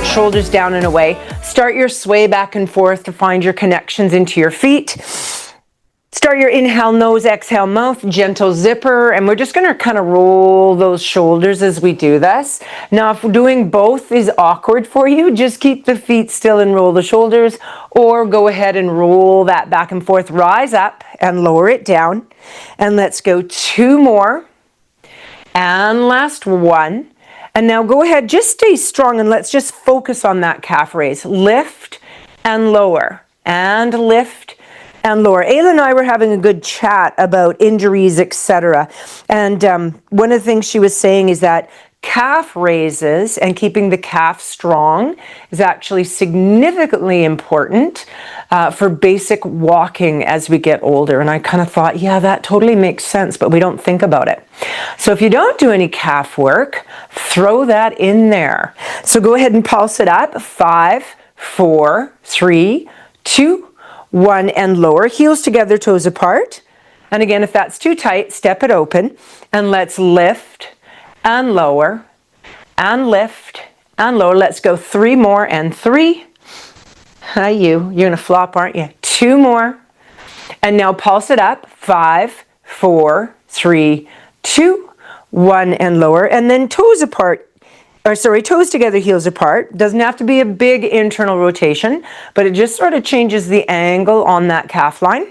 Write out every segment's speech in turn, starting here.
Shoulders down and away. Start your sway back and forth to find your connections into your feet. Start your inhale nose, exhale mouth, gentle zipper, and we're just going to kind of roll those shoulders as we do this. Now, if doing both is awkward for you, just keep the feet still and roll the shoulders, or go ahead and roll that back and forth. Rise up and lower it down. And let's go 2 more. And last one. And now go ahead, just stay strong and let's just focus on that calf raise. Lift and lower, and lift and lower. Ayla and I were having a good chat about injuries, etc. And one of the things she was saying is that calf raises and keeping the calf strong is actually significantly important for basic walking as we get older. And I kind of thought, yeah, that totally makes sense, but we don't think about it. So if you don't do any calf work, throw that in there. So go ahead and pulse it up. 5, 4, 3, 2, 1, and lower. Heels together, toes apart. And again, if that's too tight, step it open. And let's lift and lower, and lift, and lower. Let's go 3 more, and 3. Hi, you're gonna flop, aren't you? 2 more. And now pulse it up. 5, 4, 3, 2, 1, and lower. And then toes apart, toes together, heels apart. Doesn't have to be a big internal rotation, but it just sort of changes the angle on that calf line.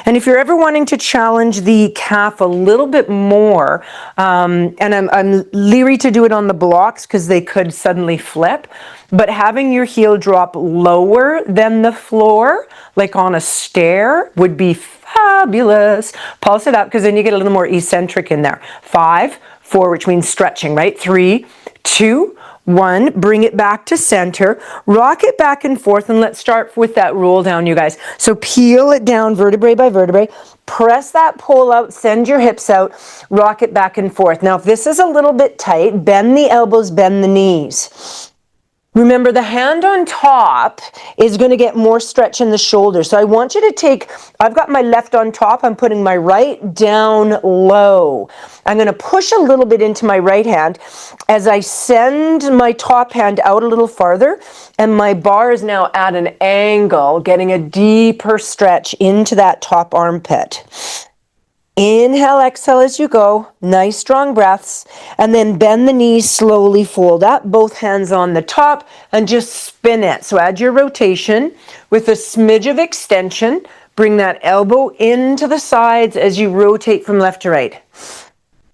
And if you're ever wanting to challenge the calf a little bit more, and I'm leery to do it on the blocks because they could suddenly flip, but having your heel drop lower than the floor, like on a stair, would be fabulous. Pulse it up because then you get a little more eccentric in there. 5, 4, which means stretching, right? 3, 2, 1, bring it back to center, rock it back and forth, and let's start with that roll down, you guys. So peel it down vertebrae by vertebrae, press that pole out, send your hips out, rock it back and forth. Now, if this is a little bit tight, bend the elbows, bend the knees. Remember, the hand on top is going to get more stretch in the shoulder. So I want you to take, I've got my left on top, I'm putting my right down low. I'm going to push a little bit into my right hand as I send my top hand out a little farther, and my bar is now at an angle, getting a deeper stretch into that top armpit. Inhale, exhale as you go. Nice strong breaths. And then bend the knees, slowly fold up, both hands on the top, and just spin it. So add your rotation with a smidge of extension. Bring that elbow into the sides as you rotate from left to right.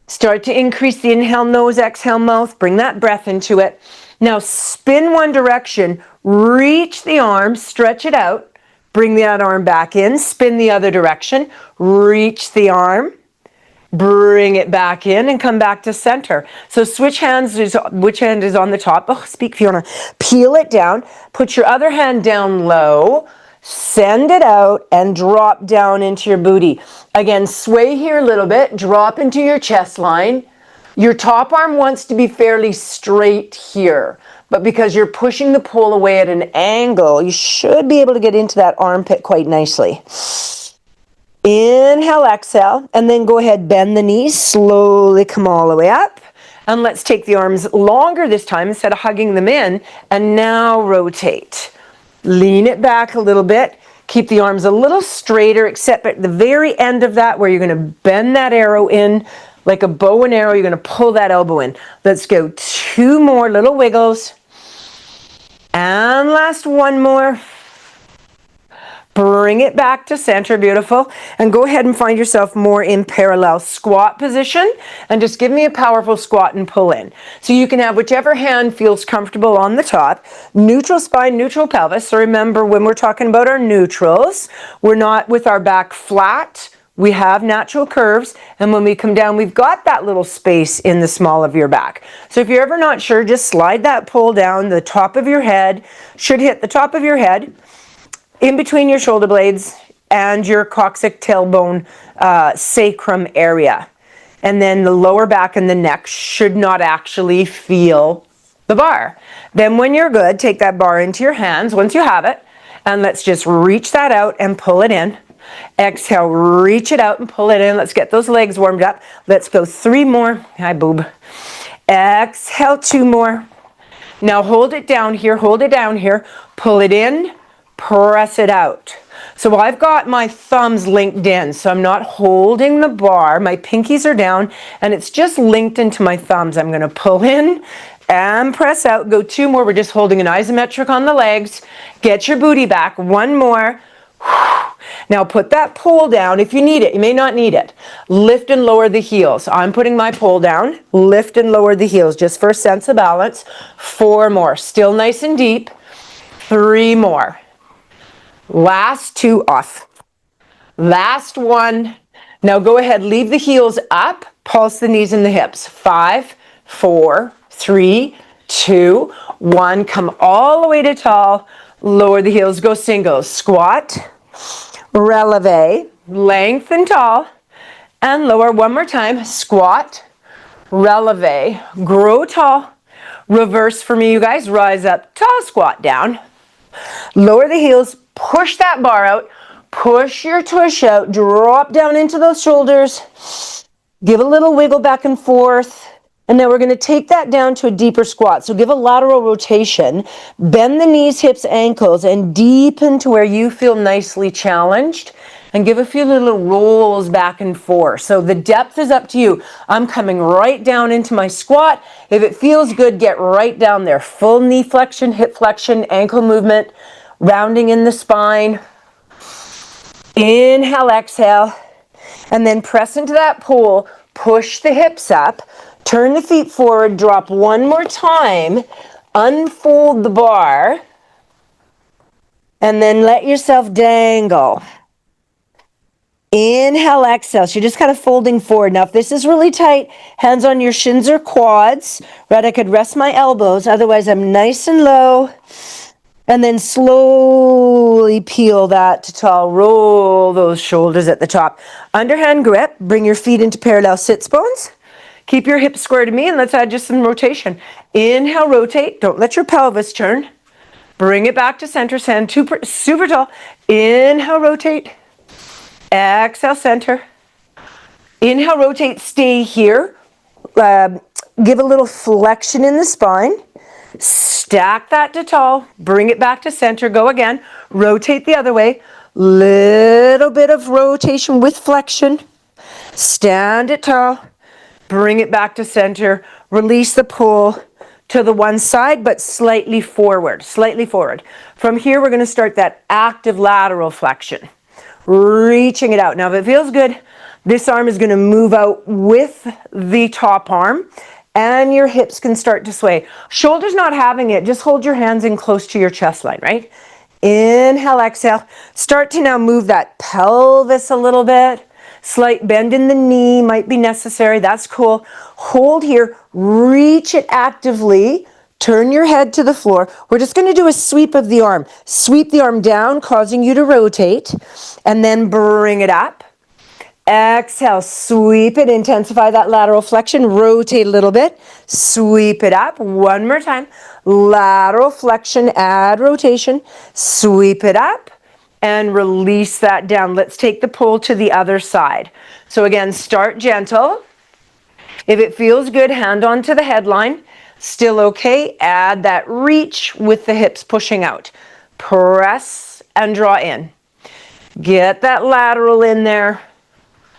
Start to increase the inhale nose, exhale mouth. Bring that breath into it. Now spin one direction, reach the arm, stretch it out. Bring that arm back in, spin the other direction, reach the arm, bring it back in, and come back to center. So switch hands, which hand is on the top? Oh, speak, Fiona. Peel it down, put your other hand down low, send it out, and drop down into your booty. Again, sway here a little bit, drop into your chest line. Your top arm wants to be fairly straight here, but because you're pushing the pole away at an angle, you should be able to get into that armpit quite nicely. Inhale, exhale, and then go ahead, bend the knees, slowly come all the way up. And let's take the arms longer this time instead of hugging them in, and now rotate. Lean it back a little bit. Keep the arms a little straighter, except at the very end of that where you're going to bend that arrow in like a bow and arrow. You're going to pull that elbow in. Let's go 2 more little wiggles. And last 1 more. Bring it back to center, beautiful. And go ahead and find yourself more in parallel squat position. And just give me a powerful squat and pull in. So you can have whichever hand feels comfortable on the top. Neutral spine, neutral pelvis. So remember, when we're talking about our neutrals, we're not with our back flat. We have natural curves, and when we come down, we've got that little space in the small of your back. So if you're ever not sure, just slide that pole down. The top of your head should hit the top of your head, in between your shoulder blades and your coccyx tailbone sacrum area. And then the lower back and the neck should not actually feel the bar. Then when you're good, take that bar into your hands once you have it, and let's just reach that out and pull it in. Exhale, reach it out and pull it in. Let's get those legs warmed up. Let's go 3 more. Hi, boob. Exhale, 2 more. Now hold it down here, pull it in, press it out. So I've got my thumbs linked in, so I'm not holding the bar. My pinkies are down, and it's just linked into my thumbs. I'm going to pull in and press out. Go 2 more. We're just holding an isometric on the legs. Get your booty back. 1 more. Now put that pole down if you need it. You may not need it. Lift and lower the heels. I'm putting my pole down. Lift and lower the heels just for a sense of balance. 4 more. Still nice and deep. 3 more. Last 2 off. Last 1. Now go ahead, leave the heels up, pulse the knees and the hips. 5, 4, 3, 2, 1. Come all the way to tall. Lower the heels, go singles. Squat, releve, lengthen tall, and lower. 1 more time. Squat, releve, grow tall. Reverse for me, you guys. Rise up, tall, squat down. Lower the heels, push that bar out, push your tush out, drop down into those shoulders, give a little wiggle back and forth, and then we're going to take that down to a deeper squat. So give a lateral rotation, bend the knees, hips, ankles, and deepen to where you feel nicely challenged, and give a few little rolls back and forth. So the depth is up to you. I'm coming right down into my squat. If it feels good, get right down there. Full knee flexion, hip flexion, ankle movement, rounding in the spine. Inhale, exhale, and then press into that pole. Push the hips up, turn the feet forward, drop 1 more time, unfold the bar, and then let yourself dangle. Inhale, exhale. So you're just kind of folding forward. Now, if this is really tight, hands on your shins or quads, right? I could rest my elbows. Otherwise, I'm nice and low. And then slowly peel that to tall. Roll those shoulders at the top. Underhand grip. Bring your feet into parallel sits bones. Keep your hips square to me, and let's add just some rotation. Inhale, rotate. Don't let your pelvis turn. Bring it back to center. Stand super tall. Inhale, rotate. Exhale, center. Inhale, rotate, stay here. Give a little flexion in the spine. Stack that to tall. Bring it back to center. Go again. Rotate the other way. Little bit of rotation with flexion. Stand it tall. Bring it back to center. Release the pull to the one side, but slightly forward. Slightly forward. From here, we're going to start that active lateral flexion. Reaching it out. Now, if it feels good, this arm is going to move out with the top arm, and your hips can start to sway. Shoulders not having it, just hold your hands in close to your chest line, right? Inhale, exhale. Start to now move that pelvis a little bit. Slight bend in the knee might be necessary. That's cool. Hold here. Reach it actively. Turn your head to the floor. We're just going to do a sweep of the arm. Sweep the arm down, causing you to rotate, and then bring it up. Exhale, sweep it, intensify that lateral flexion, rotate a little bit, sweep it up. 1 more time. Lateral flexion, add rotation, sweep it up, and release that down. Let's take the pull to the other side. So again, start gentle. If it feels good, hand onto the headline. Still okay, add that reach with the hips pushing out. Press and draw in. Get that lateral in there.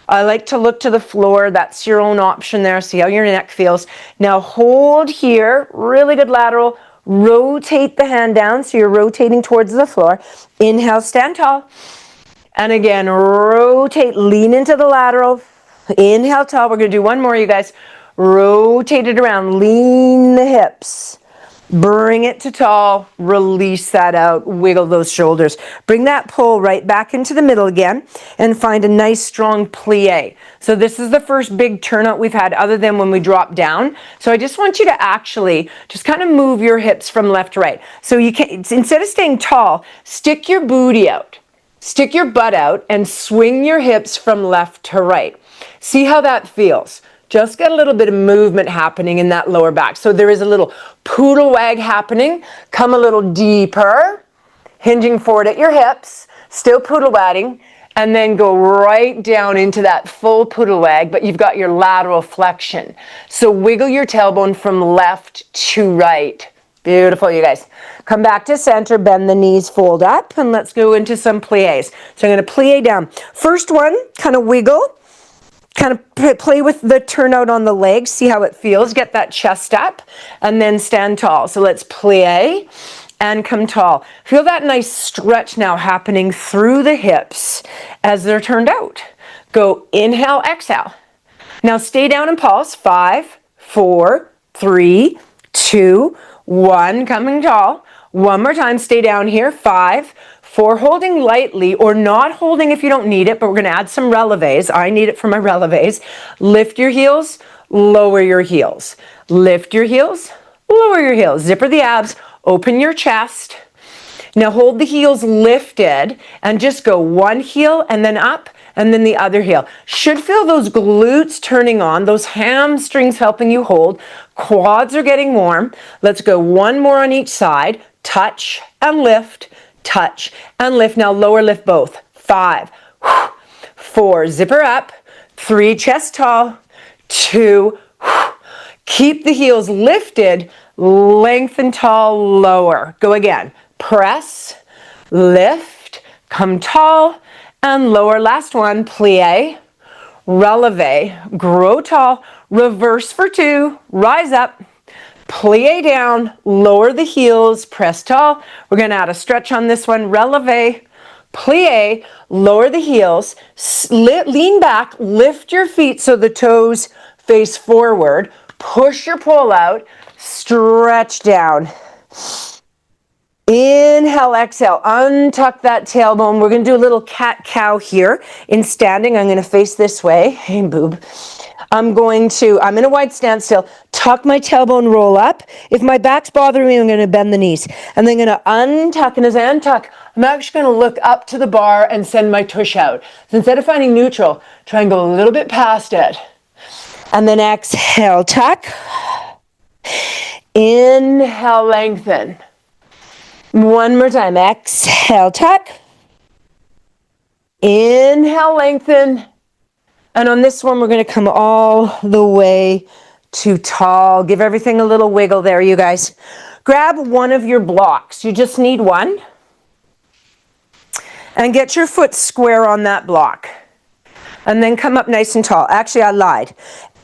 I like to look to the floor. That's your own option there. See how your neck feels. Now hold here, really good lateral. Rotate the hand down so you're rotating towards the floor. Inhale, stand tall. And again, rotate, lean into the lateral. Inhale, tall. We're going to do 1 more, you guys. Rotate it around, lean the hips, bring it to tall, release that out, wiggle those shoulders. Bring that pull right back into the middle again and find a nice strong plie. So this is the first big turnout we've had other than when we drop down. So I just want you to actually just kind of move your hips from left to right. So you can, instead of staying tall, stick your booty out, stick your butt out and swing your hips from left to right. See how that feels. Just get a little bit of movement happening in that lower back. So there is a little poodle wag happening. Come a little deeper, hinging forward at your hips, still poodle wagging, and then go right down into that full poodle wag, but you've got your lateral flexion. So wiggle your tailbone from left to right. Beautiful, you guys. Come back to center, bend the knees, fold up, and let's go into some pliés. So I'm going to plie down. First one, kind of wiggle. Kind of play with the turnout on the legs, see how it feels. Get that chest up, and then stand tall. So let's plie and come tall. Feel that nice stretch now happening through the hips as they're turned out. Go inhale, exhale. Now stay down and pulse. 5, 4, 3, 2, 1. Coming tall. One more time. Stay down here. 5, 4, holding lightly or not holding if you don't need it, but we're going to add some releves. I need it for my releves. Lift your heels, lower your heels. Lift your heels, lower your heels. Zipper the abs, open your chest. Now hold the heels lifted and just go one heel and then up and then the other heel. Should feel those glutes turning on, those hamstrings helping you hold. Quads are getting warm. Let's go one more on each side. Touch and lift. Touch and lift. Now lower lift both. 5, 4, zipper up. 3, chest tall. 2, keep the heels lifted. Lengthen tall, lower. Go again. Press, lift, come tall, and lower. Last one. Plié, releve, grow tall, reverse for 2, rise up. Plie down, lower the heels, press tall. We're going to add a stretch on this one. Releve, plie, lower the heels, lean back, lift your feet so the toes face forward. Push your pole out, stretch down. Inhale, exhale, untuck that tailbone. We're going to do a little cat-cow here. In standing, I'm going to face this way. Hey, boob. I'm in a wide stance still, tuck my tailbone, roll up. If my back's bothering me, I'm going to bend the knees. And then I'm going to untuck, and as I untuck, I'm actually going to look up to the bar and send my tush out. So instead of finding neutral, try and go a little bit past it. And then exhale, tuck. Inhale, lengthen. One more time, exhale, tuck. Inhale, lengthen. And on this one, we're going to come all the way to tall. Give everything a little wiggle there, you guys. Grab one of your blocks. You just need one. And get your foot square on that block. And then come up nice and tall. Actually, I lied.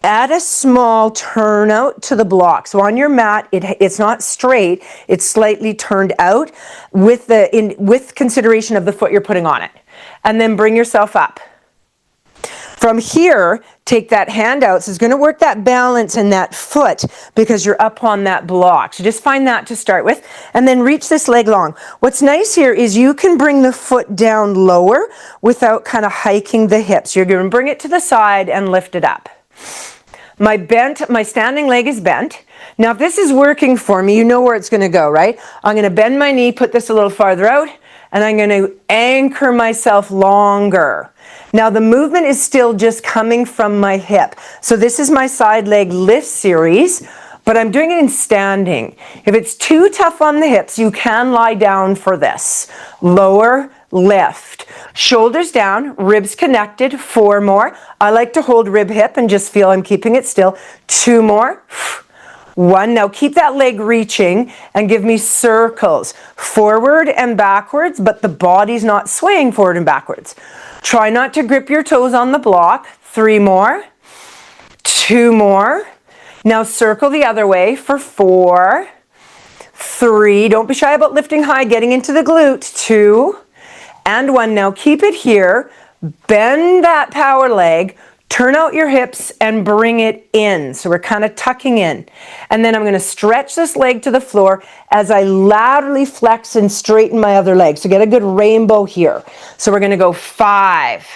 Add a small turnout to the block. So on your mat, it's not straight. It's slightly turned out with consideration of the foot you're putting on it. And then bring yourself up. From here, take that hand out. So it's going to work that balance in that foot because you're up on that block. So just find that to start with. And then reach this leg long. What's nice here is you can bring the foot down lower without kind of hiking the hips. You're going to bring it to the side and lift it up. My standing leg is bent. Now, if this is working for me, you know where it's going to go, right? I'm going to bend my knee, put this a little farther out, and I'm going to anchor myself longer. Now, the movement is still just coming from my hip. So this is my side leg lift series, but I'm doing it in standing. If it's too tough on the hips, you can lie down for this. Lower, lift. Shoulders down, ribs connected. 4 more. I like to hold rib hip and just feel I'm keeping it still. 2 more. 1. Now keep that leg reaching and give me circles. Forward and backwards, but the body's not swaying forward and backwards. Try not to grip your toes on the block. 3 more. 2 more. Now circle the other way for 4. 3. Don't be shy about lifting high, getting into the glute. 2. And 1. Now keep it here. Bend that power leg. Turn out your hips and bring it in. So we're kind of tucking in. And then I'm going to stretch this leg to the floor as I laterally flex and straighten my other leg. So get a good rainbow here. So we're going to go 5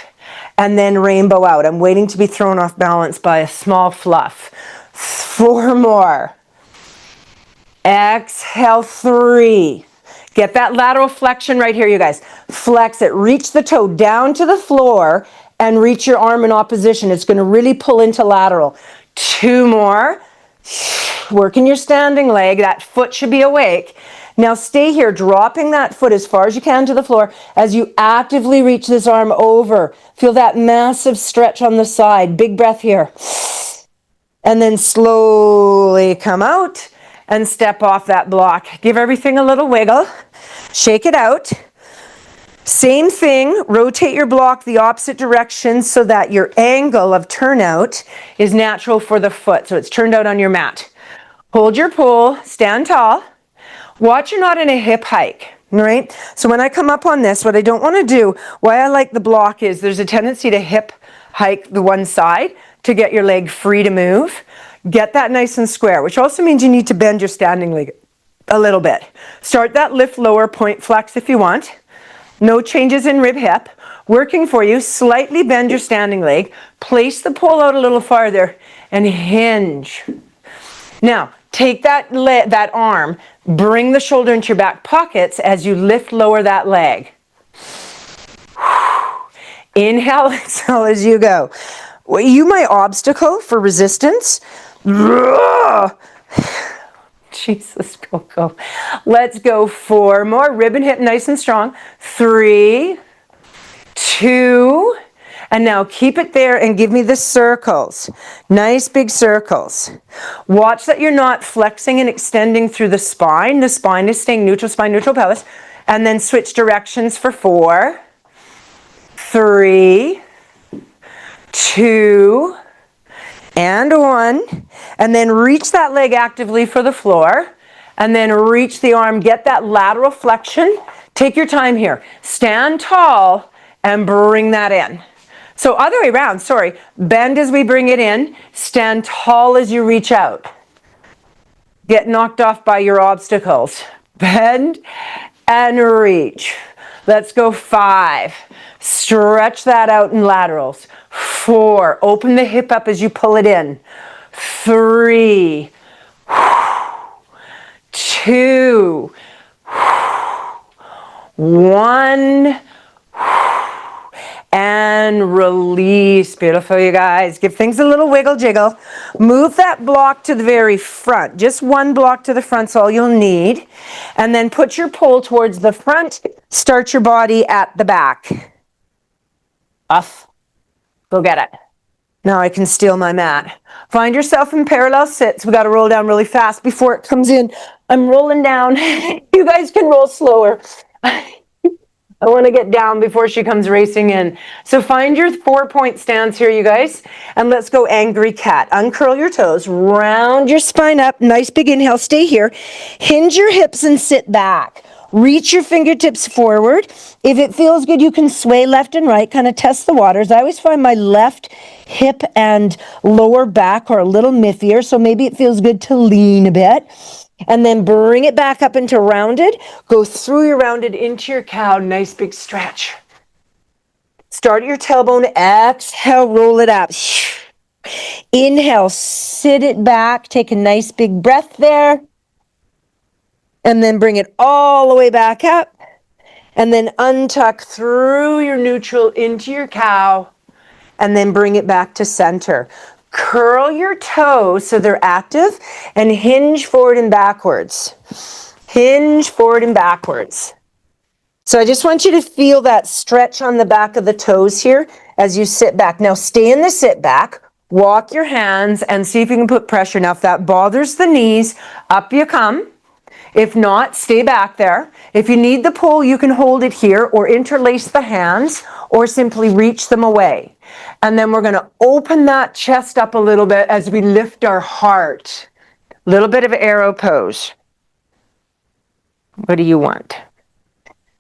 and then rainbow out. I'm waiting to be thrown off balance by a small fluff. 4 more. Exhale, 3. Get that lateral flexion right here, you guys. Flex it. Reach the toe down to the floor and reach your arm in opposition. It's going to really pull into lateral. 2 more. Working your standing leg. That foot should be awake. Now stay here, dropping that foot as far as you can to the floor as you actively reach this arm over. Feel that massive stretch on the side. Big breath here. And then slowly come out and step off that block. Give everything a little wiggle. Shake it out. Same thing, rotate your block the opposite direction so that your angle of turnout is natural for the foot. So it's turned out on your mat. Hold your pole, stand tall. Watch you're not in a hip hike, right? So when I come up on this, what I don't want to do, why I like the block is there's a tendency to hip hike the one side to get your leg free to move. Get that nice and square, which also means you need to bend your standing leg a little bit. Start that lift lower, point flex if you want. No changes in rib hip. Working for you, slightly bend your standing leg. Place the pole out a little farther and hinge. Now, take that arm, bring the shoulder into your back pockets as you lift lower that leg. Inhale, exhale as you go. Were you my obstacle for resistance? Jesus, go. Let's go 4 more. Rib and hip nice and strong. 3, 2, and now keep it there and give me the circles. Nice big circles. Watch that you're not flexing and extending through the spine. The spine is staying neutral, spine neutral pelvis. And then switch directions for 4, 3, 2, and 1. And then reach that leg actively for the floor. And then reach the arm. Get that lateral flexion. Take your time here. Stand tall and bring that in. So other way around, sorry. Bend as we bring it in. Stand tall as you reach out. Get knocked off by your obstacles. Bend and reach. Let's go 5. Stretch that out in laterals. 4. Open the hip up as you pull it in. 3. 2. 1. And release. Beautiful, you guys. Give things a little wiggle jiggle. Move that block to the very front. Just one block to the front's all you'll need. And then put your pole towards the front. Start your body at the back. Off. Go get it. Now I can steal my mat. Find yourself in parallel sits. We got to roll down really fast before it comes in. I'm rolling down. You guys can roll slower. I want to get down before she comes racing in. So find your 4-point stance here, you guys. And let's go angry cat. Uncurl your toes. Round your spine up. Nice big inhale. Stay here. Hinge your hips and sit back. Reach your fingertips forward. If it feels good, you can sway left and right. Kind of test the waters. I always find my left hip and lower back are a little mithier. So maybe it feels good to lean a bit. And then bring it back up into rounded. Go through your rounded into your cow. Nice big stretch. Start at your tailbone. Exhale, roll it up. Inhale, sit it back. Take a nice big breath there. And then bring it all the way back up. And then untuck through your neutral into your cow. And then bring it back to center. Curl your toes so they're active and hinge forward and backwards. Hinge forward and backwards. So I just want you to feel that stretch on the back of the toes here as you sit back. Now stay in the sit back. Walk your hands and see if you can put pressure. Now if that bothers the knees, up you come. If not, stay back there. If you need the pole, you can hold it here or interlace the hands or simply reach them away. And then we're going to open that chest up a little bit as we lift our heart. A little bit of arrow pose. What do you want?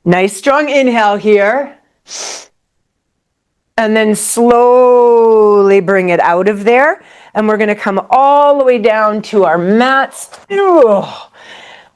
Nice strong inhale here. And then slowly bring it out of there. And we're going to come all the way down to our mats.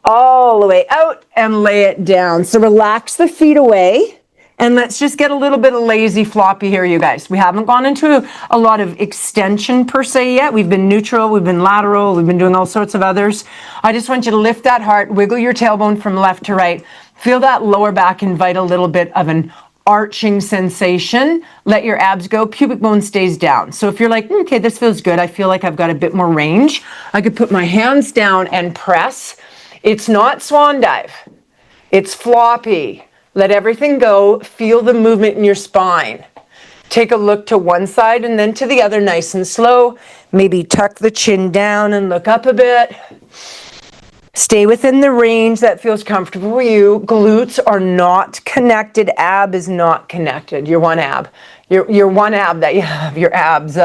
All the way out and lay it down. So relax the feet away and let's just get a little bit of lazy floppy here, you guys. We haven't gone into a lot of extension per se yet. We've been neutral, we've been lateral, we've been doing all sorts of others. I just want you to lift that heart, wiggle your tailbone from left to right. Feel that lower back invite a little bit of an arching sensation. Let your abs go, pubic bone stays down. So if you're like, okay, this feels good, I feel like I've got a bit more range, I could put my hands down and press. It's not swan dive. It's floppy. Let everything go. Feel the movement in your spine. Take a look to one side and then to the other, nice and slow. Maybe tuck the chin down and look up a bit. Stay within the range that feels comfortable for you. Glutes are not connected. Ab is not connected. Your one ab. Your one ab that you have, your abs.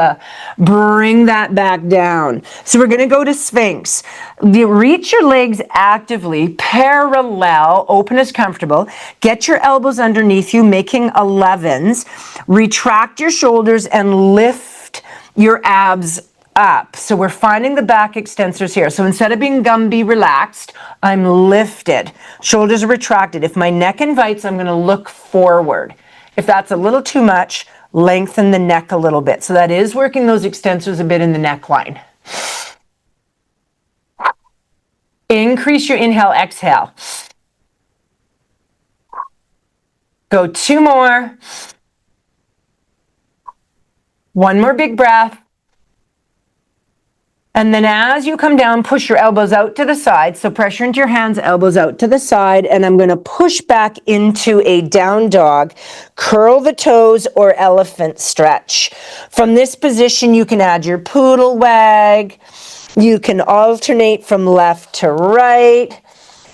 Bring that back down. So we're going to go to Sphinx. You reach your legs actively, parallel, open as comfortable. Get your elbows underneath you, making 11s. Retract your shoulders and lift your abs up. So we're finding the back extensors here. So instead of being Gumby relaxed, I'm lifted. Shoulders are retracted. If my neck invites, I'm going to look forward. If that's a little too much, lengthen the neck a little bit. So that is working those extensors a bit in the neckline. Increase your inhale, exhale. Go 2 more. 1 more big breath. And then as you come down, push your elbows out to the side. So pressure into your hands, elbows out to the side. And I'm going to push back into a down dog. Curl the toes or elephant stretch. From this position, you can add your poodle wag. You can alternate from left to right.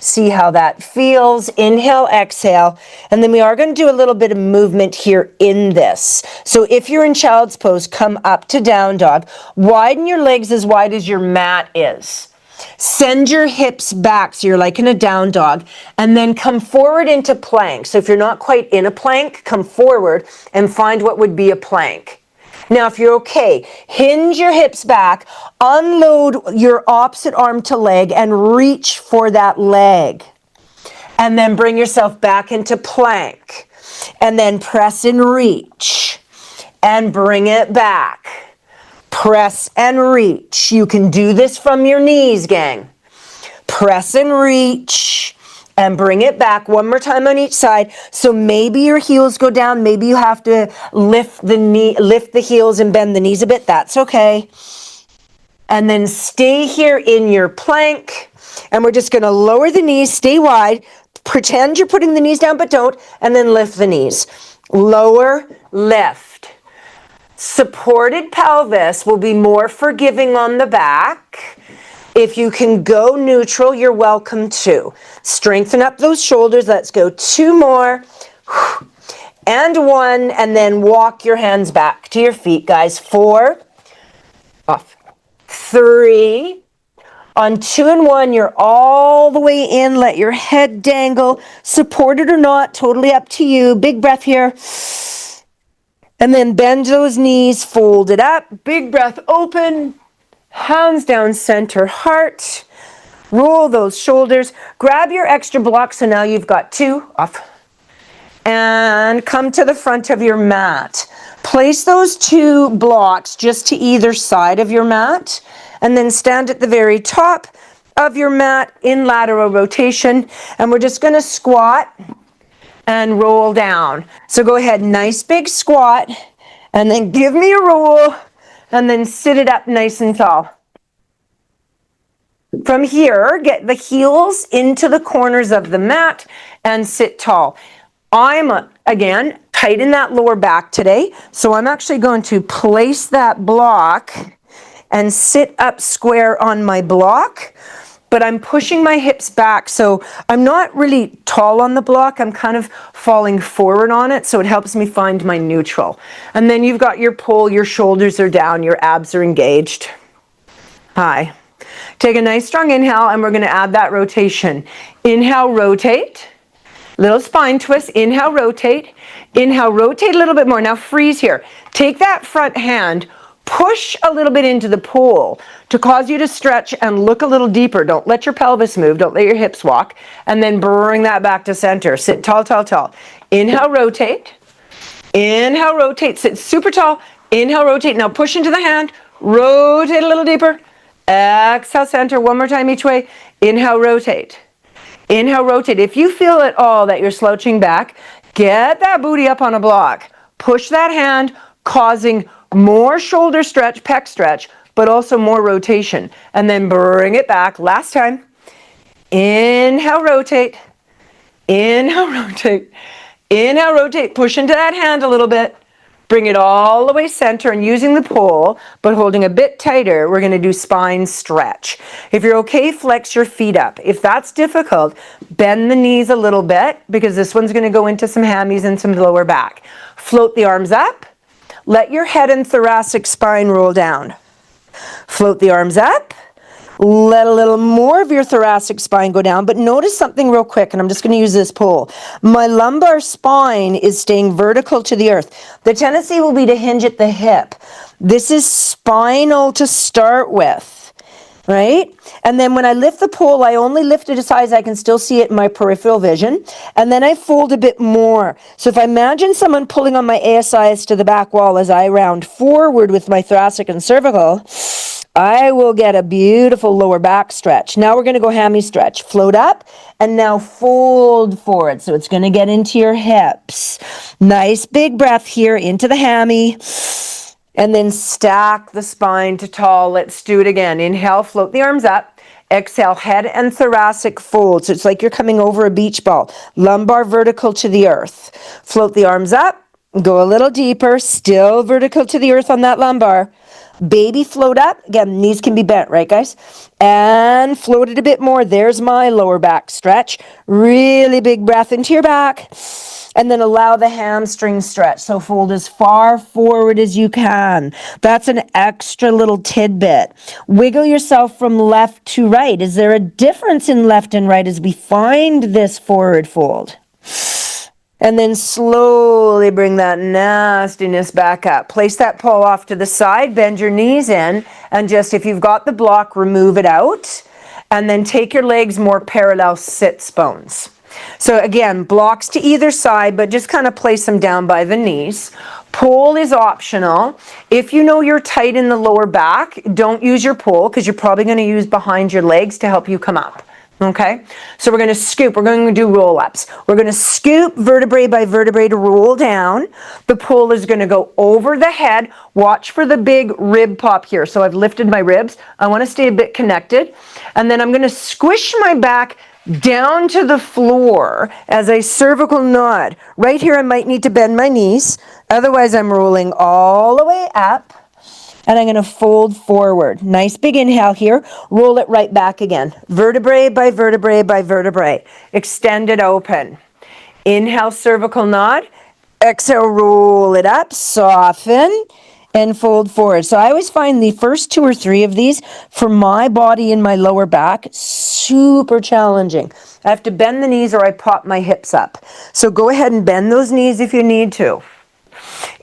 See how that feels. Inhale, exhale. And then we are going to do a little bit of movement here in this. So if you're in child's pose, come up to down dog. Widen your legs as wide as your mat is. Send your hips back so you're like in a down dog. And then come forward into plank. So if you're not quite in a plank, come forward and find what would be a plank. Now, if you're okay, hinge your hips back, unload your opposite arm to leg, and reach for that leg. And then bring yourself back into plank. And then press and reach. And bring it back. Press and reach. You can do this from your knees, gang. Press and reach. And bring it back 1 more time on each side. So maybe your heels go down. Maybe you have to lift the heels and bend the knees a bit. That's okay. And then stay here in your plank. And we're just going to lower the knees, stay wide. Pretend you're putting the knees down, but don't. And then lift the knees. Lower, lift. Supported pelvis will be more forgiving on the back. If you can go neutral, you're welcome to. Strengthen up those shoulders. Let's go 2 more. And 1. And then walk your hands back to your feet, guys. 4. Off. 3. On 2 and 1, you're all the way in. Let your head dangle. Supported or not, totally up to you. Big breath here. And then bend those knees, fold it up. Big breath, open. Hands down, center heart. Roll those shoulders. Grab your extra block. So now you've got 2. Off. And come to the front of your mat. Place those 2 blocks just to either side of your mat. And then stand at the very top of your mat in lateral rotation. And we're just going to squat and roll down. So go ahead, nice big squat. And then give me a roll. And then sit it up nice and tall. From here, get the heels into the corners of the mat and sit tall. I'm, again, tight in that lower back today. So I'm actually going to place that block and sit up square on my block. But I'm pushing my hips back, so I'm not really tall on the block. I'm kind of falling forward on it, so it helps me find my neutral. And then you've got your pull, your shoulders are down, your abs are engaged. Hi. Take a nice strong inhale, and we're going to add that rotation. Inhale, rotate. Little spine twist. Inhale, rotate. Inhale, rotate a little bit more. Now freeze here. Take that front hand, push a little bit into the pool to cause you to stretch and look a little deeper. Don't let your pelvis move. Don't let your hips walk. And then bring that back to center. Sit tall, tall, tall. Inhale, rotate. Inhale, rotate. Sit super tall. Inhale, rotate. Now push into the hand. Rotate a little deeper. Exhale, center. 1 more time each way. Inhale, rotate. Inhale, rotate. If you feel at all that you're slouching back, get that booty up on a block. Push that hand, causing more shoulder stretch, pec stretch, but also more rotation. And then bring it back. Last time. Inhale, rotate. Inhale, rotate. Inhale, rotate. Push into that hand a little bit. Bring it all the way center and using the pole, but holding a bit tighter, we're going to do spine stretch. If you're okay, flex your feet up. If that's difficult, bend the knees a little bit because this one's going to go into some hammies and some lower back. Float the arms up. Let your head and thoracic spine roll down. Float the arms up. Let a little more of your thoracic spine go down, but notice something real quick, and I'm just going to use this pole. My lumbar spine is staying vertical to the earth. The tendency will be to hinge at the hip. This is spinal to start with, right? And then when I lift the pole, I only lift it as high as I can still see it in my peripheral vision, and then I fold a bit more. So if I imagine someone pulling on my ASIs to the back wall as I round forward with my thoracic and cervical, I will get a beautiful lower back stretch. Now we're going to go hammy stretch. Float up and now fold forward. So it's going to get into your hips. Nice big breath here into the hammy. And then stack the spine to tall. Let's do it again. Inhale, float the arms up. Exhale, head and thoracic fold. So it's like you're coming over a beach ball. Lumbar vertical to the earth. Float the arms up. Go a little deeper. Still vertical to the earth on that lumbar. Baby float up. Again, knees can be bent, right, guys? And float it a bit more. There's my lower back stretch. Really big breath into your back. And then allow the hamstring stretch. So fold as far forward as you can. That's an extra little tidbit. Wiggle yourself from left to right. Is there a difference in left and right as we find this forward fold? And then slowly bring that nastiness back up. Place that pole off to the side, bend your knees in, and just, if you've got the block, remove it out. And then take your legs more parallel sits bones. So again, blocks to either side, but just kind of place them down by the knees. Pole is optional. If you know you're tight in the lower back, don't use your pole because you're probably going to use behind your legs to help you come up. Okay, so we're going to scoop. We're going to do roll-ups. We're going to scoop vertebrae by vertebrae to roll down. The pole is going to go over the head. Watch for the big rib pop here. So I've lifted my ribs. I want to stay a bit connected. And then I'm going to squish my back down to the floor as a cervical nod. Right here I might need to bend my knees. Otherwise I'm rolling all the way up. And I'm going to fold forward. Nice big inhale here. Roll it right back again. Vertebrae by vertebrae by vertebrae. Extend it open. Inhale, cervical nod. Exhale, roll it up. Soften and fold forward. So I always find the first 2 or 3 of these for my body and my lower back super challenging. I have to bend the knees or I pop my hips up. So go ahead and bend those knees if you need to.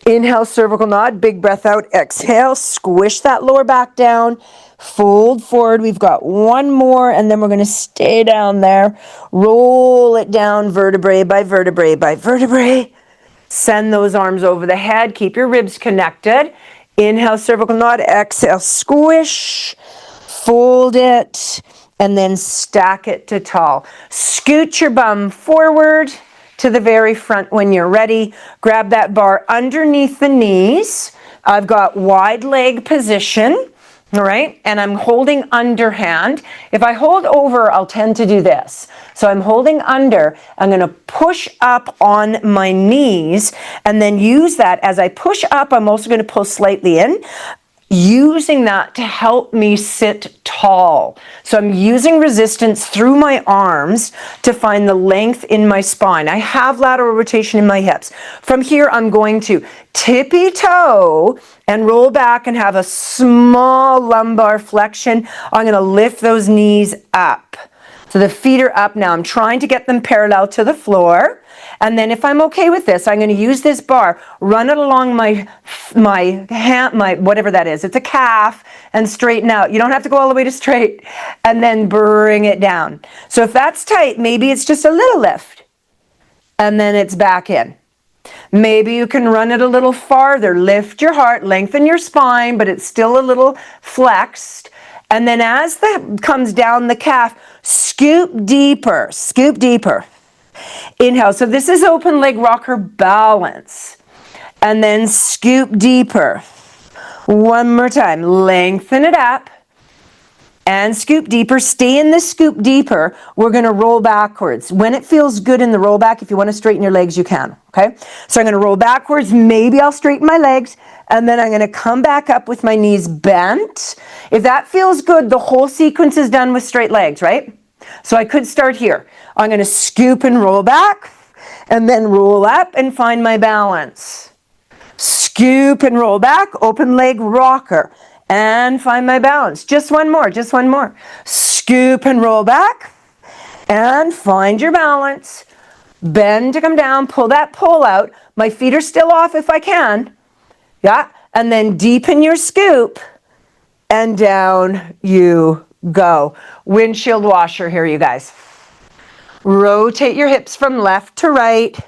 Inhale, cervical nod, big breath out. Exhale, squish that lower back down. Fold forward. We've got one more, and then we're going to stay down there. Roll it down vertebrae by vertebrae by vertebrae. Send those arms over the head. Keep your ribs connected. Inhale, cervical nod. Exhale, squish. Fold it, and then stack it to tall. Scoot your bum forward to the very front when you're ready. Grab that bar underneath the knees. I've got wide leg position, all right? And I'm holding underhand. If I hold over, I'll tend to do this. So I'm holding under. I'm going to push up on my knees and then use that. As I push up, I'm also going to pull slightly in, using that to help me sit tall. So I'm using resistance through my arms to find the length in my spine. I have lateral rotation in my hips. From here, I'm going to tippy toe and roll back and have a small lumbar flexion. I'm going to lift those knees up. So the feet are up now. I'm trying to get them parallel to the floor. And then if I'm okay with this, I'm going to use this bar, run it along my whatever that is. It's a calf, and straighten out. You don't have to go all the way to straight. And then bring it down. So if that's tight, maybe it's just a little lift. And then it's back in. Maybe you can run it a little farther. Lift your heart, lengthen your spine, but it's still a little flexed. And then as that comes down the calf, scoop deeper, scoop deeper. Inhale. So this is open leg rocker balance. And then scoop deeper. One more time. Lengthen it up. and scoop deeper. Stay in the scoop deeper. We're going to roll backwards. When it feels good in the roll back, if you want to straighten your legs, you can. Okay? So I'm going to roll backwards. Maybe I'll straighten my legs. And then I'm going to come back up with my knees bent. If that feels good, the whole sequence is done with straight legs, right? So I could start here. I'm going to scoop and roll back, and then roll up and find my balance. Scoop and roll back, open leg rocker, and find my balance. Just one more, just one more. Scoop and roll back, and find your balance. Bend to come down, pull that pole out. My feet are still off if I can. Yeah, and then deepen your scoop, and down you go. Windshield washer here, you guys. Rotate your hips from left to right.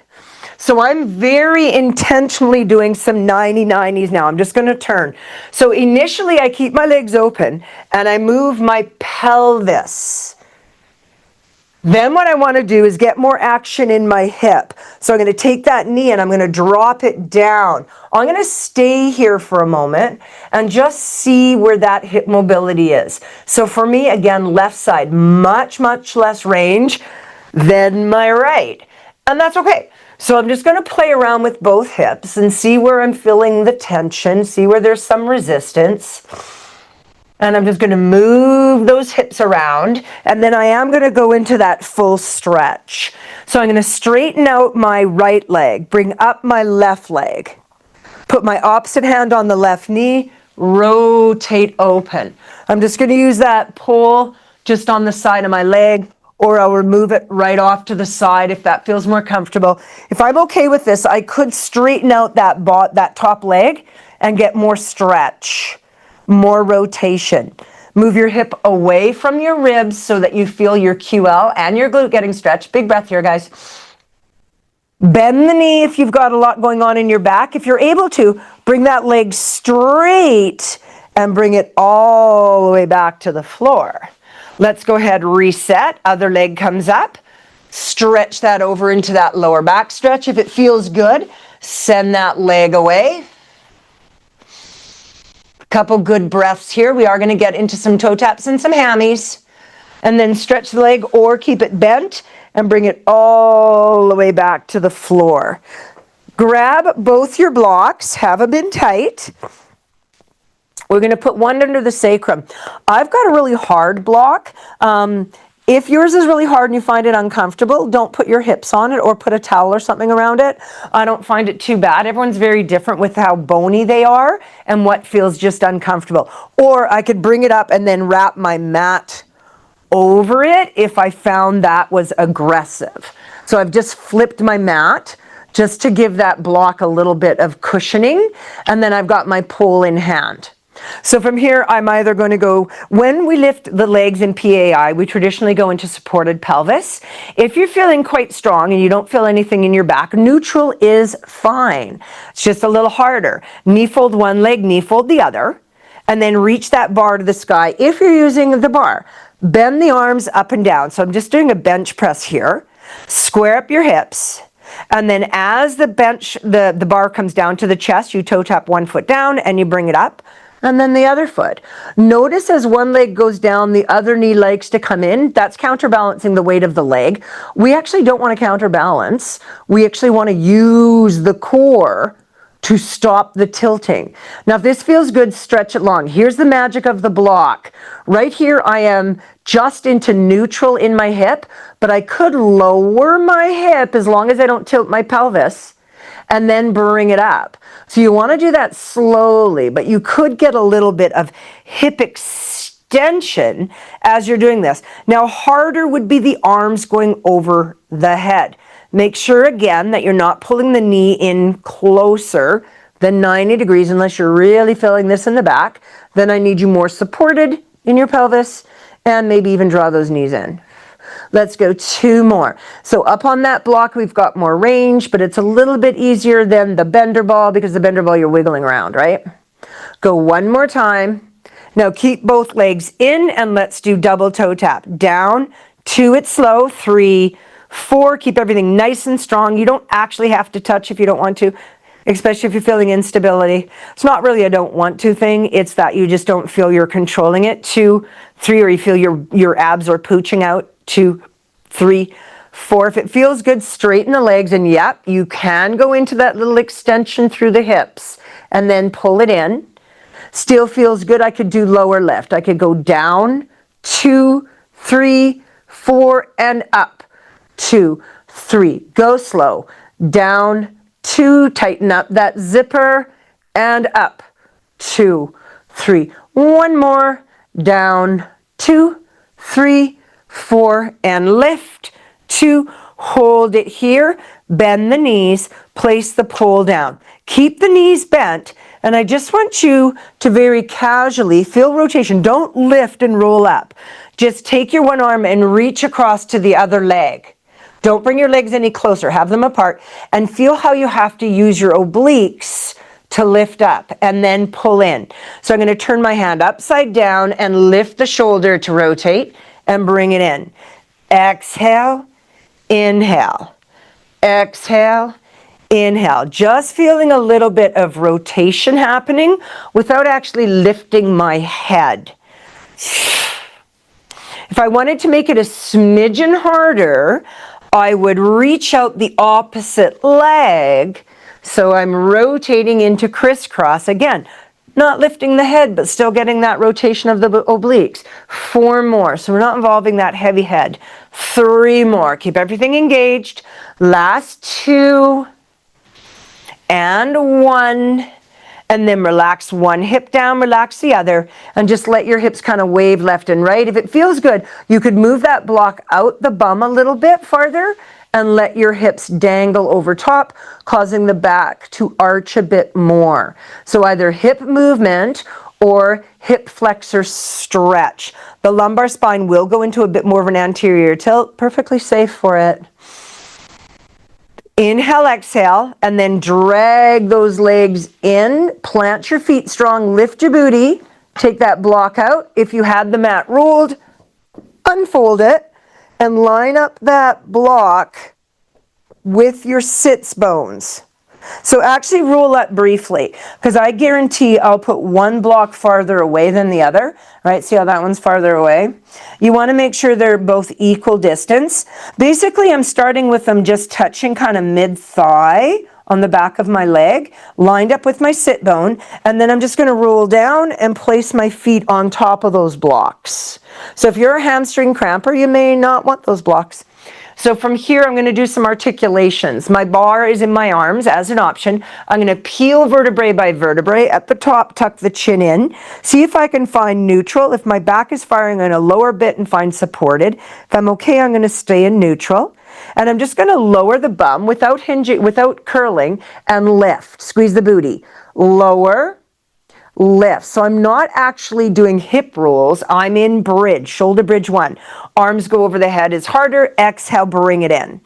So I'm very intentionally doing some 90-90s now. I'm just going to turn. So initially I keep my legs open and I move my pelvis. Then what I want to do is get more action in my hip. So I'm going to take that knee and I'm going to drop it down. I'm going to stay here for a moment and just see where that hip mobility is. So for me, again, left side, much, much less range than my right. And that's okay. So I'm just going to play around with both hips and see where I'm feeling the tension, see where there's some resistance. And I'm just going to move those hips around, and then I am going to go into that full stretch. So I'm going to straighten out my right leg, bring up my left leg, put my opposite hand on the left knee, rotate open. I'm just going to use that pole just on the side of my leg, or I'll remove it right off to the side if that feels more comfortable. If I'm okay with this, I could straighten out that top leg and get more stretch. More rotation. Move your hip away from your ribs so that you feel your QL and your glute getting stretched. Big breath here, guys. Bend the knee if you've got a lot going on in your back. If you're able to, bring that leg straight and bring it all the way back to the floor. Let's go ahead, reset. Other leg comes up. Stretch that over into that lower back stretch. If it feels good, send that leg away. Couple good breaths here. We are going to get into some toe taps and some hammies. And then stretch the leg or keep it bent and bring it all the way back to the floor. Grab both your blocks, have them in tight. We're going to put one under the sacrum. I've got a really hard block. If yours is really hard and you find it uncomfortable, don't put your hips on it or put a towel or something around it. I don't find it too bad. Everyone's very different with how bony they are and what feels just uncomfortable. Or I could bring it up and then wrap my mat over it if I found that was aggressive. So I've just flipped my mat just to give that block a little bit of cushioning, and then I've got my pole in hand. So from here, I'm either going to go, when we lift the legs in PAI, we traditionally go into supported pelvis. If you're feeling quite strong and you don't feel anything in your back, neutral is fine. It's just a little harder. Knee fold one leg, knee fold the other, and then reach that bar to the sky. If you're using the bar, bend the arms up and down. So I'm just doing a bench press here. Square up your hips. And then as the bar comes down to the chest, you toe tap one foot down and you bring it up. And then the other foot. Notice as one leg goes down, the other knee likes to come in. That's counterbalancing the weight of the leg. We actually don't want to counterbalance. We actually want to use the core to stop the tilting. Now, if this feels good, stretch it long. Here's the magic of the block. Right here, I am just into neutral in my hip, but I could lower my hip as long as I don't tilt my pelvis, and then bring it up. So you want to do that slowly, but you could get a little bit of hip extension as you're doing this. Now, harder would be the arms going over the head. Make sure, again, that you're not pulling the knee in closer than 90 degrees unless you're really feeling this in the back. Then I need you more supported in your pelvis and maybe even draw those knees in. Let's go two more. So up on that block, we've got more range, but it's a little bit easier than the bender ball because the bender ball you're wiggling around, right? Go one more time. Now keep both legs in and let's do double toe tap. Down, 2, it's slow, 3, 4, keep everything nice and strong. You don't actually have to touch if you don't want to. especially if you're feeling instability. It's not really a don't want to thing. It's that you just don't feel you're controlling it. 2, 3, or you feel your abs are pooching out. 2, 3, 4. If it feels good, straighten the legs, and yep, you can go into that little extension through the hips and then pull it in. Still feels good. I could do lower lift. I could go down, 2, 3, 4, and up. 2, 3. Go slow. Down, 2. Tighten up that zipper, and up. 2, 3. One more. Down, 2, 3, 4, and lift. 2. Hold it here. Bend the knees. Place the pole down. Keep the knees bent. And I just want you to very casually feel rotation. Don't lift and roll up. Just take your one arm and reach across to the other leg. Don't bring your legs any closer. Have them apart. And feel how you have to use your obliques to lift up and then pull in. So I'm going to turn my hand upside down and lift the shoulder to rotate and bring it in. Exhale, inhale. Exhale, inhale. Just feeling a little bit of rotation happening without actually lifting my head. If I wanted to make it a smidgen harder, I would reach out the opposite leg. So I'm rotating into crisscross. Again, not lifting the head, but still getting that rotation of the obliques. 4 more. So we're not involving that heavy head. 3 more. Keep everything engaged. Last 2. And 1. And then relax one hip down, relax the other, and just let your hips kind of wave left and right. If it feels good, you could move that block out the bum a little bit farther and let your hips dangle over top, causing the back to arch a bit more. So either hip movement or hip flexor stretch. The lumbar spine will go into a bit more of an anterior tilt, perfectly safe for it. Inhale, exhale, and then drag those legs in. Plant your feet strong, lift your booty. Take that block out. If you had the mat rolled, unfold it and line up that block with your sits bones. So actually roll up briefly, because I guarantee I'll put one block farther away than the other. Right? See how that one's farther away? You want to make sure they're both equal distance. Basically, I'm starting with them just touching kind of mid-thigh on the back of my leg, lined up with my sit bone, and then I'm just going to roll down and place my feet on top of those blocks. So if you're a hamstring cramper, you may not want those blocks. So from here, I'm going to do some articulations. My bar is in my arms as an option. I'm going to peel vertebrae by vertebrae. At the top, tuck the chin in. See if I can find neutral. If my back is firing, I'm going to lower a bit and find supported. If I'm okay, I'm going to stay in neutral. And I'm just going to lower the bum without hinging, without curling, and lift. Squeeze the booty. Lower. Lift. So I'm not actually doing hip rolls. I'm in bridge, shoulder bridge 1. Arms go over the head is harder. Exhale, bring it in.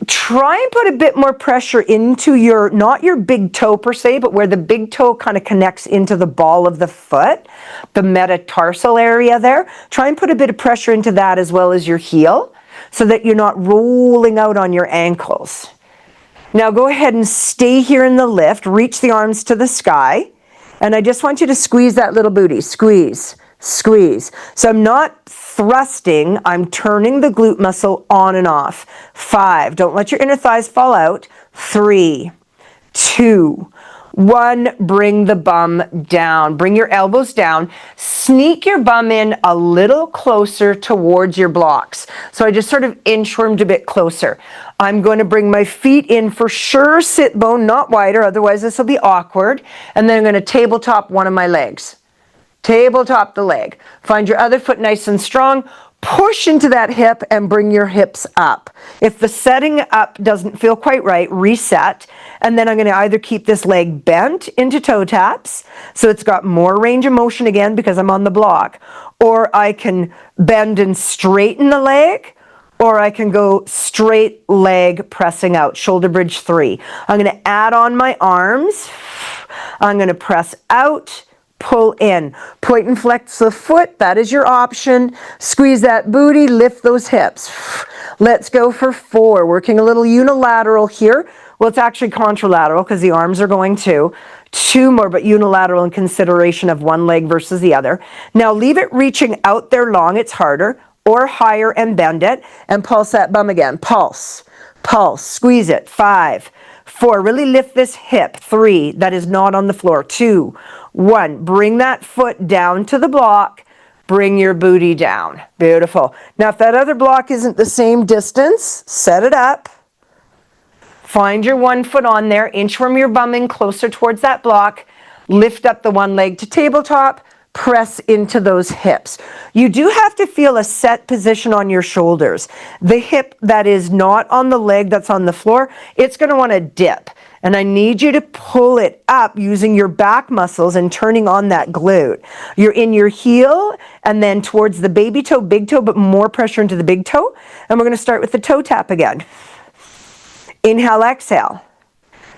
Try and put a bit more pressure into your, not your big toe per se, but where the big toe kind of connects into the ball of the foot, the metatarsal area there. Try and put a bit of pressure into that as well as your heel so that you're not rolling out on your ankles. Now go ahead and stay here in the lift. Reach the arms to the sky. And I just want you to squeeze that little booty. Squeeze, squeeze. So I'm not thrusting. I'm turning the glute muscle on and off. 5. Don't let your inner thighs fall out. 3, 2, 1. Bring the bum down. Bring your elbows down. Sneak your bum in a little closer towards your blocks. So I just sort of inchwormed a bit closer. I'm going to bring my feet in for sure, sit bone, not wider, otherwise this will be awkward. And then I'm going to tabletop one of my legs. Tabletop the leg. Find your other foot nice and strong. Push into that hip and bring your hips up. If the setting up doesn't feel quite right, reset. And then I'm going to either keep this leg bent into toe taps, so it's got more range of motion again because I'm on the block. Or I can bend and straighten the leg, or I can go straight leg pressing out, shoulder bridge 3. I'm going to add on my arms. I'm going to press out, pull in. Point and flex the foot, that is your option. Squeeze that booty, lift those hips. Let's go for 4. Working a little unilateral here. Well, it's actually contralateral because the arms are going too. 2 more, but unilateral in consideration of one leg versus the other. Now leave it reaching out there long, it's harder, or higher and bend it, and pulse that bum again. Pulse, pulse, squeeze it. 5, 4, really lift this hip. 3, that is not on the floor. 2, 1, bring that foot down to the block. Bring your booty down. Beautiful. Now, if that other block isn't the same distance, set it up. Find your 1 foot on there, inchworm your bum in closer towards that block. Lift up the one leg to tabletop. Press into those hips. You do have to feel a set position on your shoulders. The hip that is not on the leg that's on the floor, it's going to want to dip. And I need you to pull it up using your back muscles and turning on that glute. You're in your heel and then towards the baby toe, big toe, but more pressure into the big toe. And we're going to start with the toe tap again. Inhale, exhale.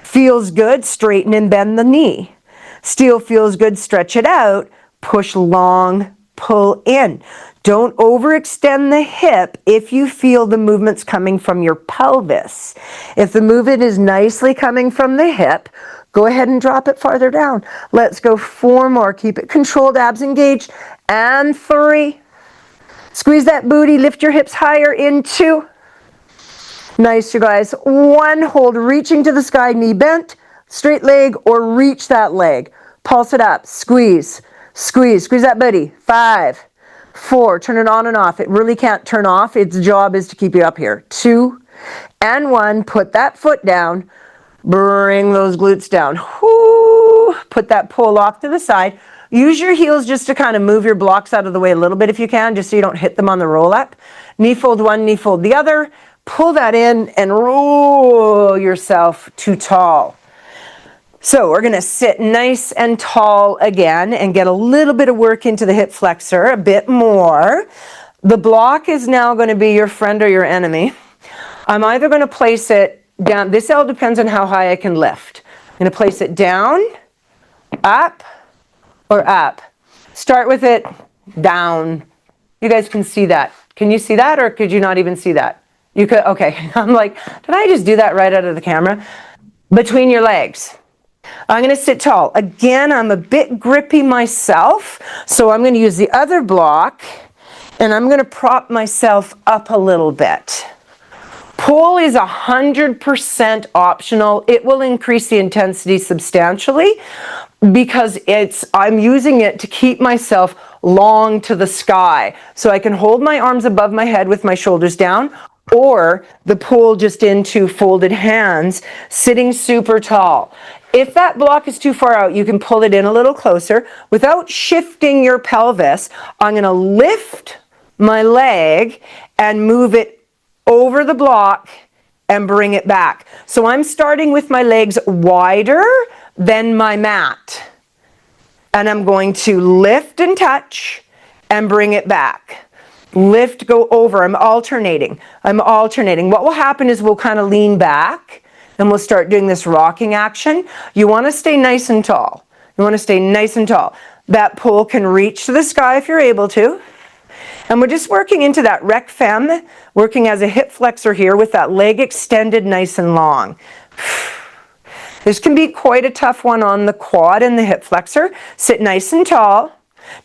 Feels good, straighten and bend the knee. Still feels good, stretch it out. Push long, pull in. Don't overextend the hip if you feel the movement's coming from your pelvis. If the movement is nicely coming from the hip, go ahead and drop it farther down. Let's go 4 more. Keep it controlled, abs engaged. And 3. Squeeze that booty, lift your hips higher in 2. Nice, you guys. 1, hold, reaching to the sky, knee bent, straight leg, or reach that leg. Pulse it up, squeeze, squeeze, squeeze that booty. 5, 4, turn it on and off. It really can't turn off. Its job is to keep you up here. 2 and 1, put that foot down, bring those glutes down. Whoo, put that pull off to the side. Use your heels just to kind of move your blocks out of the way a little bit if you can, just so you don't hit them on the roll up. Knee fold 1, knee fold the other. Pull that in and roll yourself to tall. So we're going to sit nice and tall again and get a little bit of work into the hip flexor, a bit more. The block is now going to be your friend or your enemy. I'm either going to place it down. This all depends on how high I can lift. I'm going to place it down, up, or up. Start with it down. You guys can see that. Can you see that, or could you not even see that? You could, okay. I'm like, did I just do that right out of the camera? Between your legs. I'm going to sit tall. Again, I'm a bit grippy myself, so I'm going to use the other block, and I'm going to prop myself up a little bit. Pull is 100% optional. It will increase the intensity substantially because I'm using it to keep myself long to the sky. So I can hold my arms above my head with my shoulders down, or the pull just into folded hands, sitting super tall. If that block is too far out, you can pull it in a little closer. Without shifting your pelvis, I'm going to lift my leg and move it over the block and bring it back. So I'm starting with my legs wider than my mat. And I'm going to lift and touch and bring it back. Lift, go over. I'm alternating. What will happen is we'll kind of lean back and we'll start doing this rocking action. You want to stay nice and tall. That pull can reach to the sky if you're able to. And we're just working into that rec femme, working as a hip flexor here with that leg extended nice and long. This can be quite a tough one on the quad and the hip flexor. Sit nice and tall.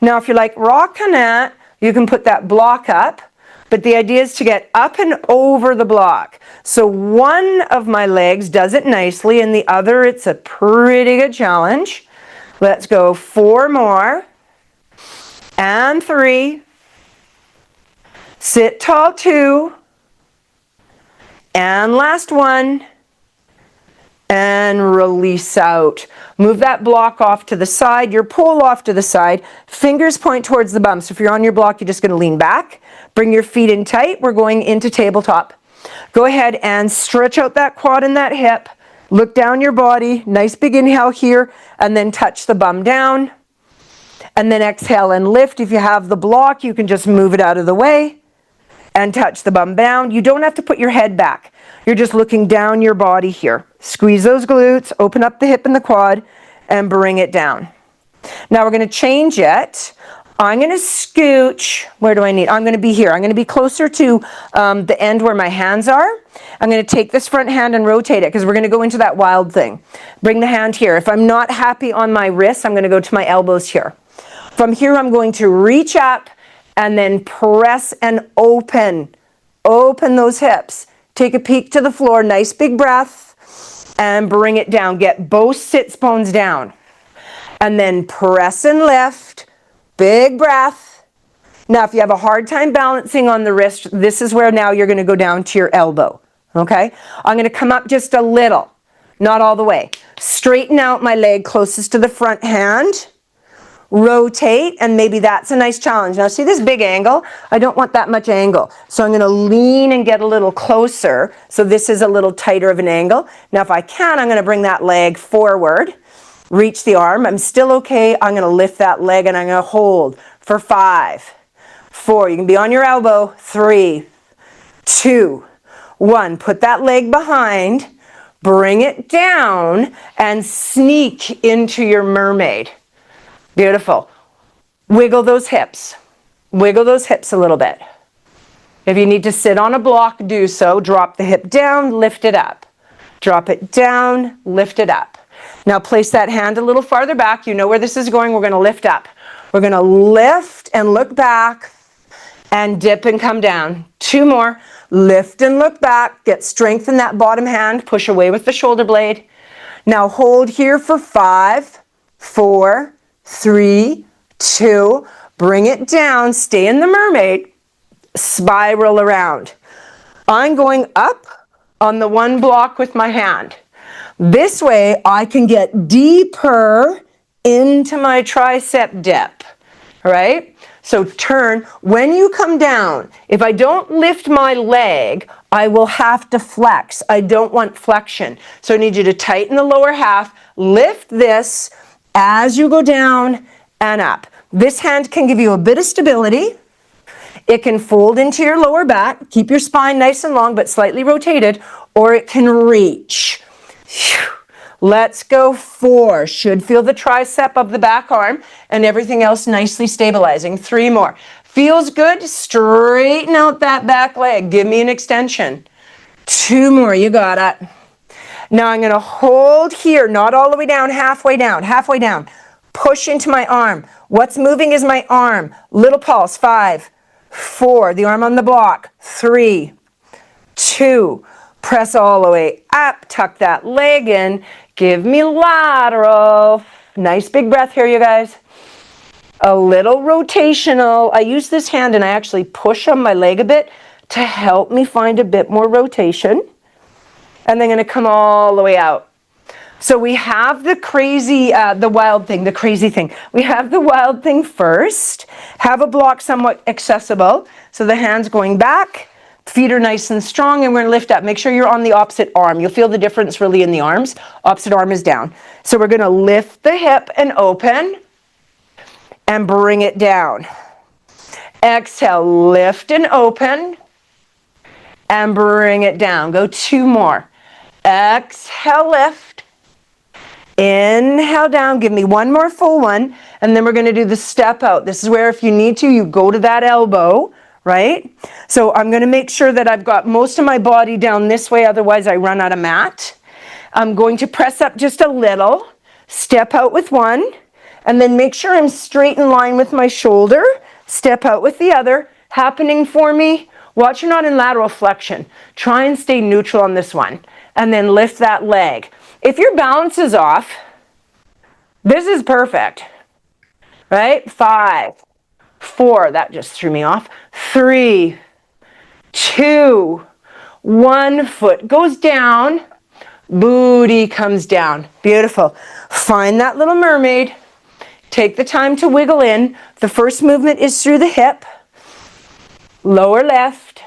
Now if you're like rocking it, you can put that block up, but the idea is to get up and over the block. So one of my legs does it nicely and the other, it's a pretty good challenge. Let's go 4 more. And 3. Sit tall 2. And last 1. And release out. Move that block off to the side, your pull off to the side, fingers point towards the bum. So if you're on your block, you're just going to lean back, bring your feet in tight. We're going into tabletop. Go ahead and stretch out that quad and that hip. Look down your body, nice big inhale here, and then touch the bum down. And then exhale and lift. If you have the block, you can just move it out of the way and touch the bum down. You don't have to put your head back. You're just looking down your body here. Squeeze those glutes, open up the hip and the quad, and bring it down. Now we're going to change it. I'm going to scooch. Where do I need? I'm going to be here. I'm going to be closer to the end where my hands are. I'm going to take this front hand and rotate it because we're going to go into that wild thing. Bring the hand here. If I'm not happy on my wrists, I'm going to go to my elbows here. From here, I'm going to reach up and then press and open. Open those hips. Take a peek to the floor. Nice big breath. And bring it down. Get both sits bones down. And then press and lift. Big breath. Now, if you have a hard time balancing on the wrist, this is where now you're going to go down to your elbow. Okay? I'm going to come up just a little, not all the way. Straighten out my leg closest to the front hand. Rotate, and maybe that's a nice challenge. Now, see this big angle? I don't want that much angle. So I'm going to lean and get a little closer. So this is a little tighter of an angle. Now, if I can, I'm going to bring that leg forward. Reach the arm. I'm still okay. I'm going to lift that leg and I'm going to hold for 5, 4. You can be on your elbow. 3, 2, 1. Put that leg behind. Bring it down and sneak into your mermaid. Beautiful. Wiggle those hips. Wiggle those hips a little bit. If you need to sit on a block, do so. Drop the hip down, lift it up. Drop it down, lift it up. Now place that hand a little farther back. You know where this is going. We're going to lift up. We're going to lift and look back and dip and come down. 2 more. Lift and look back. Get strength in that bottom hand. Push away with the shoulder blade. Now hold here for 5, 4, 3, 2. Bring it down. Stay in the mermaid. Spiral around. I'm going up on the one block with my hand. This way I can get deeper into my tricep dip, all right? So turn. When you come down, if I don't lift my leg, I will have to flex. I don't want flexion. So I need you to tighten the lower half, lift this as you go down and up. This hand can give you a bit of stability. It can fold into your lower back. Keep your spine nice and long but slightly rotated, or it can reach. Let's go 4. Should feel the tricep of the back arm and everything else nicely stabilizing. 3 more. Feels good? Straighten out that back leg. Give me an extension. 2 more. You got it. Now I'm going to hold here, not all the way down, halfway down, halfway down. Push into my arm. What's moving is my arm. Little pulse. 5, 4. The arm on the block. 3, 2. Press all the way up, tuck that leg in, give me lateral. Nice big breath here, you guys. A little rotational. I use this hand and I actually push on my leg a bit to help me find a bit more rotation. And then I'm going to come all the way out. So we have the crazy, the wild thing, the crazy thing. We have the wild thing first. Have a block somewhat accessible. So the hand's going back. Feet are nice and strong, and we're going to lift up. Make sure you're on the opposite arm. You'll feel the difference really in the arms. Opposite arm is down. So we're going to lift the hip and open and bring it down. Exhale, lift and open and bring it down. Go 2 more. Exhale, lift. Inhale down. Give me 1 more full one, and then we're going to do the step out. This is where if you need to, you go to that elbow. Right? So I'm going to make sure that I've got most of my body down this way, otherwise I run out of mat. I'm going to press up just a little, step out with 1, and then make sure I'm straight in line with my shoulder, step out with the other. Happening for me, watch you're not in lateral flexion. Try and stay neutral on this one, and then lift that leg. If your balance is off, this is perfect, right? 5, 4, that just threw me off. 3, 2, 1. Foot goes down, booty comes down. Beautiful. Find that little mermaid. Take the time to wiggle in. The first movement is through the hip, lower left.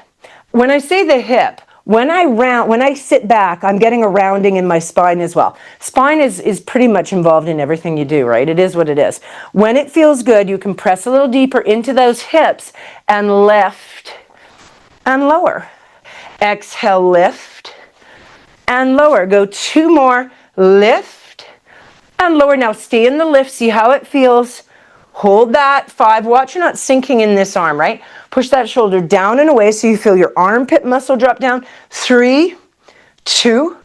When I say the hip, when I sit back, I'm getting a rounding in my spine as well. Spine is pretty much involved in everything you do, right? It is what it is. When it feels good, you can press a little deeper into those hips and lift and lower. Exhale, lift and lower. Go 2 more. Lift and lower. Now stay in the lift. See how it feels. Hold that. 5. Watch you're not sinking in this arm, right? Push that shoulder down and away so you feel your armpit muscle drop down. 3, 2,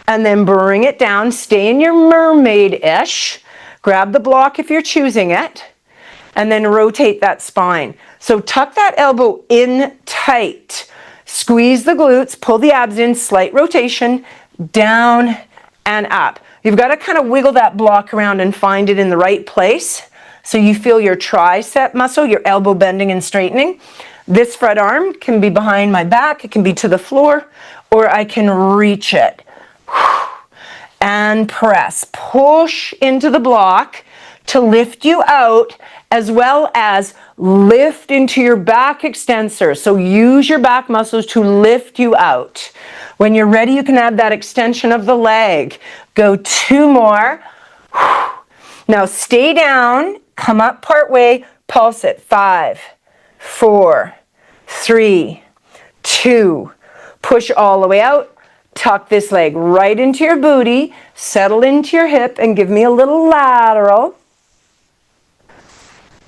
and then bring it down. Stay in your mermaid-ish. Grab the block if you're choosing it, and then rotate that spine. So tuck that elbow in tight. Squeeze the glutes, pull the abs in, slight rotation, down and up. You've got to kind of wiggle that block around and find it in the right place so you feel your tricep muscle, your elbow bending and straightening. This front arm can be behind my back, it can be to the floor, or I can reach it. And press. Push into the block to lift you out, as well as lift into your back extensor. So use your back muscles to lift you out. When you're ready, you can add that extension of the leg. Go 2 more. Now stay down, come up part way, pulse it. 5, 4, 3, 2. Push all the way out. Tuck this leg right into your booty, settle into your hip, and give me a little lateral.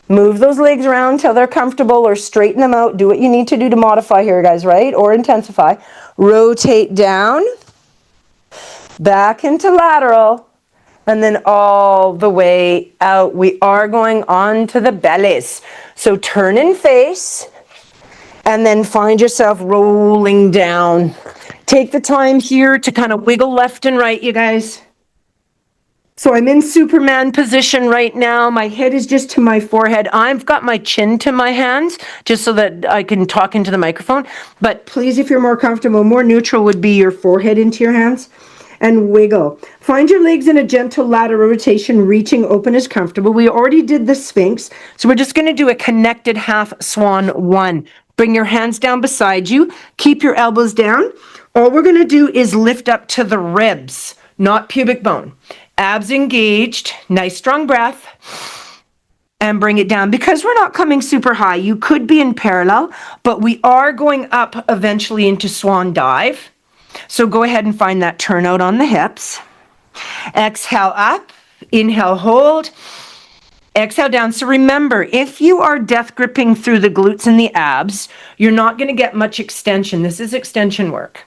Move those legs around till they're comfortable, or straighten them out. Do what you need to do to modify here, guys, right? Or intensify. Rotate down, back into lateral, and then all the way out. We are going on to the bellies. So turn and face, and then find yourself rolling down. Take the time here to kind of wiggle left and right, you guys. So I'm in Superman position right now. My head is just to my forehead. I've got my chin to my hands just so that I can talk into the microphone. But please, if you're more comfortable, more neutral would be your forehead into your hands. And wiggle. Find your legs in a gentle lateral rotation, reaching open as comfortable. We already did the Sphinx, so we're just going to do a connected half swan 1. Bring your hands down beside you. Keep your elbows down. All we're going to do is lift up to the ribs, not pubic bone. Abs engaged, nice strong breath, and bring it down. Because we're not coming super high, you could be in parallel, but we are going up eventually into swan dive. So go ahead and find that turnout on the hips. Exhale up, inhale, hold. Exhale down. So remember, if you are death gripping through the glutes and the abs, you're not going to get much extension. This is extension work.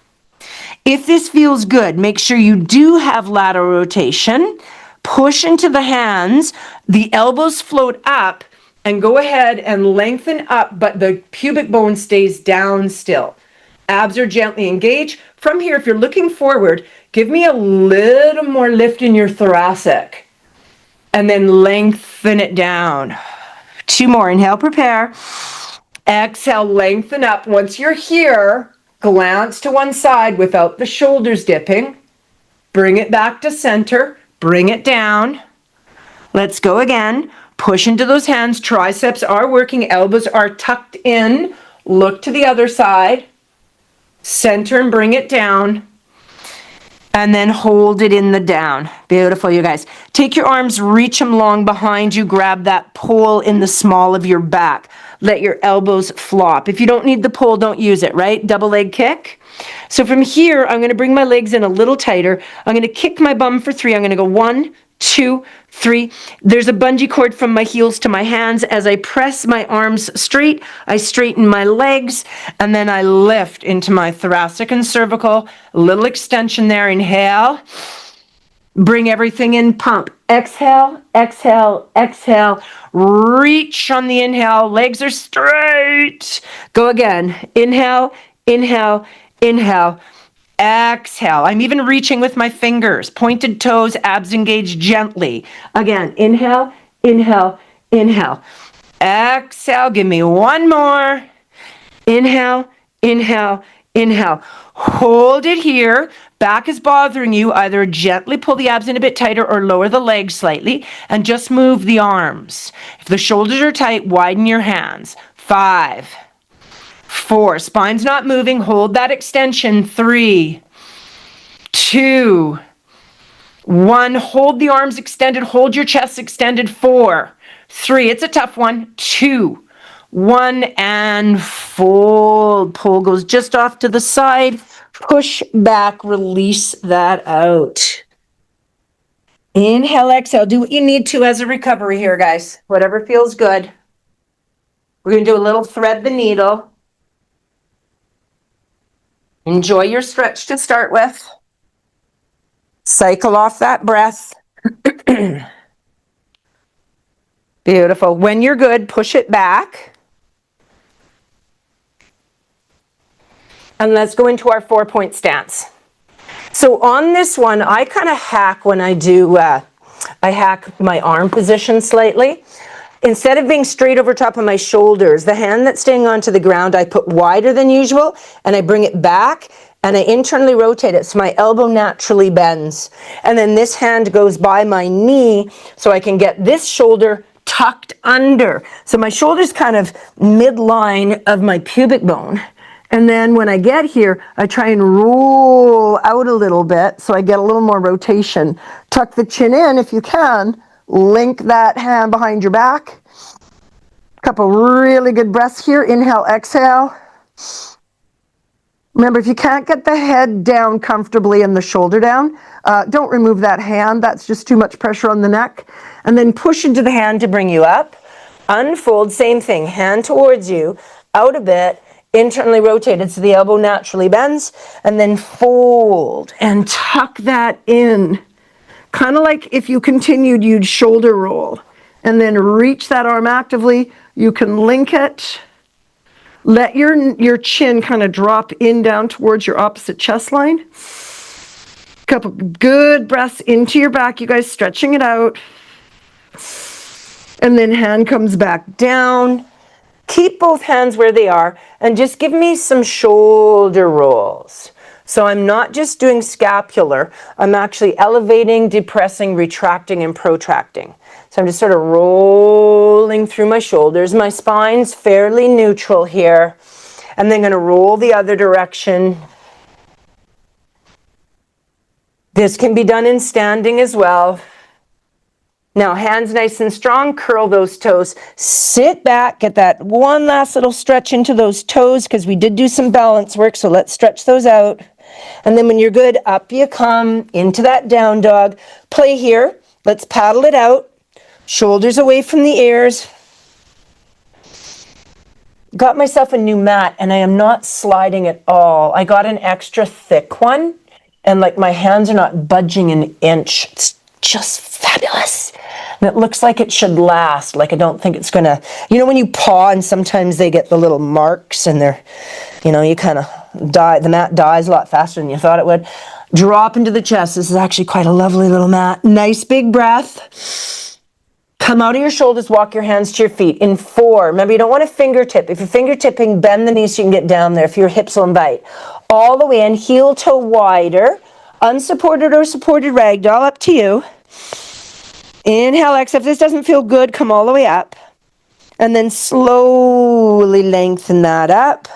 If this feels good, make sure you do have lateral rotation. Push into the hands. The elbows float up, and go ahead and lengthen up, but the pubic bone stays down still. Abs are gently engaged. From here, if you're looking forward, give me a little more lift in your thoracic. And then lengthen it down. 2 more. Inhale, prepare. Exhale, lengthen up. Once you're here, glance to one side without the shoulders dipping. Bring it back to center. Bring it down. Let's go again. Push into those hands. Triceps are working. Elbows are tucked in. Look to the other side. Center and bring it down. And then hold it in the down. Beautiful, you guys. Take your arms, reach them long behind you. Grab that pole in the small of your back. Let your elbows flop. If you don't need the pole, don't use it, right? Double leg kick. So from here, I'm going to bring my legs in a little tighter. I'm going to kick my bum for 3. I'm going to go 1, 2, 3. There's a bungee cord from my heels to my hands. As I press my arms straight, I straighten my legs, and then I lift into my thoracic and cervical. A little extension there. Inhale. Bring everything in, pump. Exhale, exhale, exhale. Reach on the inhale. Legs are straight. Go again. Inhale, inhale, inhale. Exhale. I'm even reaching with my fingers. Pointed toes, abs engaged gently. Again, inhale, inhale, inhale. Exhale. Give me 1 more. Inhale, inhale, inhale. Hold it here. Back is bothering you. Either gently pull the abs in a bit tighter or lower the legs slightly and just move the arms. If the shoulders are tight, widen your hands. 5, 4. Spine's not moving. Hold that extension. 3, 2, 1. Hold the arms extended. Hold your chest extended. 4, 3. It's a tough one. 2, 1, and fold. Pull goes just off to the side. Push back, release that out. Inhale, exhale. Do what you need to as a recovery here, guys. Whatever feels good. We're going to do a little thread the needle. Enjoy your stretch to start with. Cycle off that breath. Beautiful. When you're good, push it back. And let's go into our 4-point stance. So on this one, I kind of hack when I do, I hack my arm position slightly. Instead of being straight over top of my shoulders, the hand that's staying onto the ground, I put wider than usual, and I bring it back, and I internally rotate it so my elbow naturally bends. And then this hand goes by my knee so I can get this shoulder tucked under. So my shoulder's kind of midline of my pubic bone. And then when I get here, I try and roll out a little bit so I get a little more rotation. Tuck the chin in if you can. Link that hand behind your back. Couple really good breaths here. Inhale, exhale. Remember, if you can't get the head down comfortably and the shoulder down, don't remove that hand. That's just too much pressure on the neck. And then push into the hand to bring you up. Unfold, same thing. Hand towards you, out a bit, internally rotated so the elbow naturally bends. And then fold and tuck that in. Kind of like if you continued, you'd shoulder roll. And then reach that arm actively. You can link it. Let your chin kind of drop in down towards your opposite chest line. Couple good breaths into your back, you guys, stretching it out. And then hand comes back down. Keep both hands where they are and just give me some shoulder rolls. So I'm not just doing scapular, I'm actually elevating, depressing, retracting, and protracting. So I'm just sort of rolling through my shoulders. My spine's fairly neutral here. And then going to roll the other direction. This can be done in standing as well. Now, hands nice and strong, curl those toes. Sit back, get that one last little stretch into those toes because we did do some balance work, so let's stretch those out. And then when you're good, up you come into that down dog. Play here. Let's paddle it out. Shoulders away from the ears. Got myself a new mat, and I am not sliding at all. I got an extra thick one, and like my hands are not budging an inch. It's just fabulous. And it looks like it should last. Like I don't think it's gonna, you know when you paw and sometimes they get the little marks and they're, you know, you kind of die, the mat dies a lot faster than you thought it would. Drop into the chest. This is actually quite a lovely little mat. Nice big breath. Come out of your shoulders, walk your hands to your feet. In 4, remember you don't want to fingertip. If you're fingertipping, bend the knees so you can get down there if your hips will invite. All the way in, heel toe wider, unsupported or supported ragdoll, up to you. Inhale, exhale. If this doesn't feel good, come all the way up. And then slowly lengthen that up.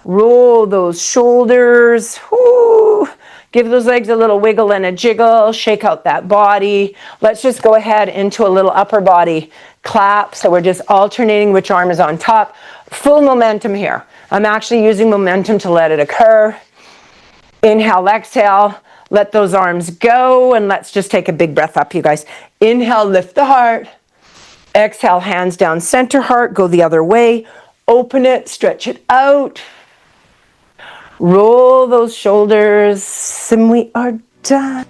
Roll those shoulders. Whoo. Give those legs a little wiggle and a jiggle. Shake out that body. Let's just go ahead into a little upper body clap. So we're just alternating which arm is on top. Full momentum here. I'm actually using momentum to let it occur. Inhale, exhale. Let those arms go, and let's just take a big breath up, you guys. Inhale, lift the heart. Exhale, hands down center heart. Go the other way. Open it, stretch it out. Roll those shoulders, and we are done.